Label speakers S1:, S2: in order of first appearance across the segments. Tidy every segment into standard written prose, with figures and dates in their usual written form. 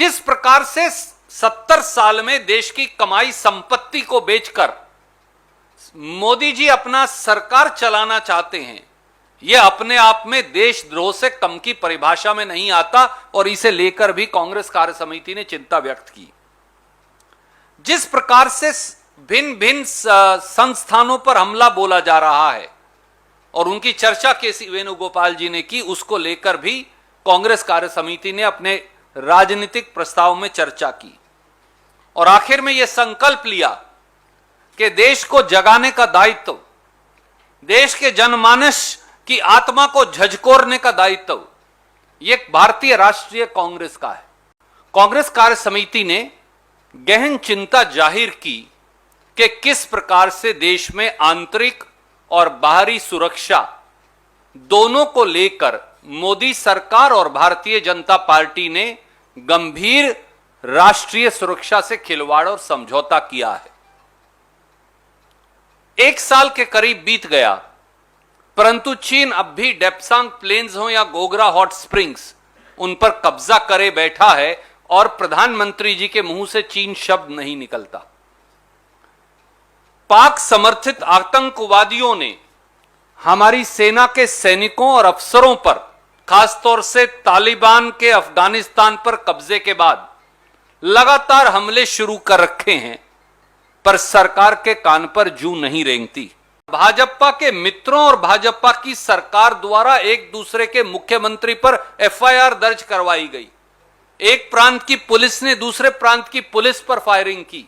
S1: जिस प्रकार से 70 साल में देश की कमाई संपत्ति को बेचकर मोदी जी अपना सरकार चलाना चाहते हैं, यह अपने आप में देशद्रोह से कम की परिभाषा में नहीं आता और इसे लेकर भी कांग्रेस कार्य समिति ने चिंता व्यक्त की। जिस प्रकार से भिन्न भिन्न संस्थानों पर हमला बोला जा रहा है और उनकी चर्चा केसी वेणुगोपाल जी ने की, उसको लेकर भी कांग्रेस कार्य समिति ने अपने राजनीतिक प्रस्ताव में चर्चा की और आखिर में यह संकल्प लिया कि देश को जगाने का दायित्व, देश के जनमानस की आत्मा को झकझोरने का दायित्व यह भारतीय राष्ट्रीय कांग्रेस का है। कांग्रेस कार्य समिति ने गहन चिंता जाहिर की कि किस प्रकार से देश में आंतरिक और बाहरी सुरक्षा दोनों को लेकर मोदी सरकार और भारतीय जनता पार्टी ने गंभीर राष्ट्रीय सुरक्षा से खिलवाड़ और समझौता किया है। 1 साल के करीब बीत गया, परंतु चीन अब भी डेप्सांग प्लेन्स हो या गोगरा हॉट स्प्रिंग्स, उन पर कब्जा करे बैठा है और प्रधानमंत्री जी के मुंह से चीन शब्द नहीं निकलता। पाक समर्थित आतंकवादियों ने हमारी सेना के सैनिकों और अफसरों पर, खासतौर से तालिबान के अफगानिस्तान पर कब्जे के बाद लगातार हमले शुरू कर रखे हैं, पर सरकार के कान पर जूं नहीं रेंगती। भाजपा के मित्रों और भाजपा की सरकार द्वारा एक दूसरे के मुख्यमंत्री पर एफआईआर दर्ज करवाई गई। एक प्रांत की पुलिस ने दूसरे प्रांत की पुलिस पर फायरिंग की।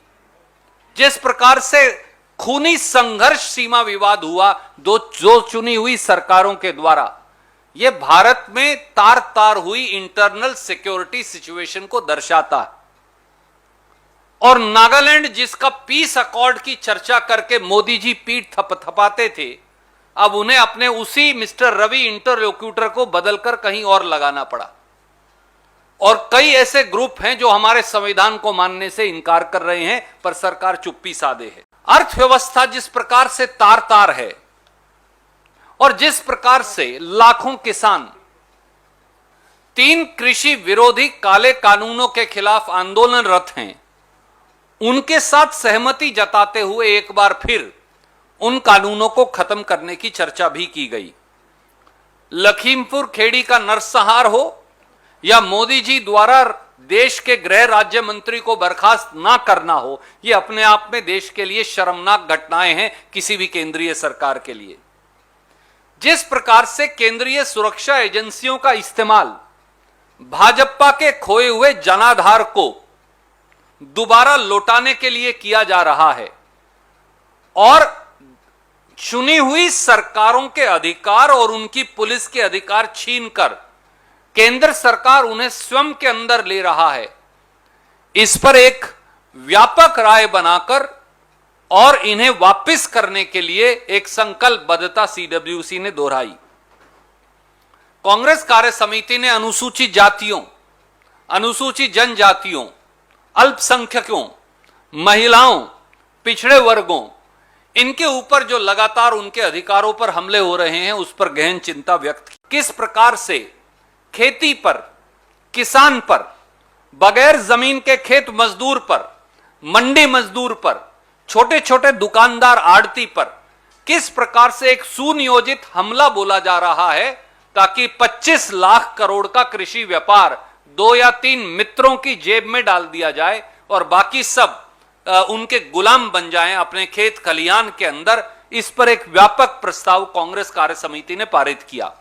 S1: जिस प्रकार से खूनी संघर्ष सीमा विवाद हुआ दो चुनी हुई सरकारों के द्वारा, यह भारत में तार तार हुई इंटरनल सिक्योरिटी सिचुएशन को दर्शाता है। और नागालैंड जिसका पीस अकॉर्ड की चर्चा करके मोदी जी पीठ थपथपाते थे, अब उन्हें अपने उसी मिस्टर रवि इंटरलोक्यूटर को बदलकर कहीं और लगाना पड़ा। और कई ऐसे ग्रुप हैं जो हमारे संविधान को मानने से इनकार कर रहे हैं, पर सरकार चुप्पी साधे है। अर्थव्यवस्था जिस प्रकार से तार तार है और जिस प्रकार से लाखों किसान 3 कृषि विरोधी काले कानूनों के खिलाफ आंदोलनरत हैं, उनके साथ सहमति जताते हुए एक बार फिर उन कानूनों को खत्म करने की चर्चा भी की गई। लखीमपुर खेड़ी का नरसंहार हो या मोदी जी द्वारा देश के गृह राज्य मंत्री को बर्खास्त ना करना हो, यह अपने आप में देश के लिए शर्मनाक घटनाएं हैं किसी भी केंद्रीय सरकार के लिए। जिस प्रकार से केंद्रीय सुरक्षा एजेंसियों का इस्तेमाल भाजपा के खोए हुए जनाधार को दोबारा लौटाने के लिए किया जा रहा है और चुनी हुई सरकारों के अधिकार और उनकी पुलिस के अधिकार छीनकर केंद्र सरकार उन्हें स्वयं के अंदर ले रहा है, इस पर एक व्यापक राय बनाकर और इन्हें वापस करने के लिए एक संकल्पबद्धता सीडब्ल्यूसी ने दोहराई। कांग्रेस कार्य समिति ने अनुसूचित जातियों, अनुसूचित जनजातियों, अल्पसंख्यकों, महिलाओं, पिछड़े वर्गों, इनके ऊपर जो लगातार उनके अधिकारों पर हमले हो रहे हैं, उस पर गहन चिंता व्यक्त की। किस प्रकार से खेती पर, किसान पर, बगैर जमीन के खेत मजदूर पर, मंडी मजदूर पर, छोटे छोटे दुकानदार आड़ती पर किस प्रकार से एक सुनियोजित हमला बोला जा रहा है ताकि 25 लाख करोड़ का कृषि व्यापार 2 या 3 मित्रों की जेब में डाल दिया जाए और बाकी सब उनके गुलाम बन जाएं अपने खेत खलियान के अंदर। इस पर एक व्यापक प्रस्ताव कांग्रेस कार्य समिति ने पारित किया।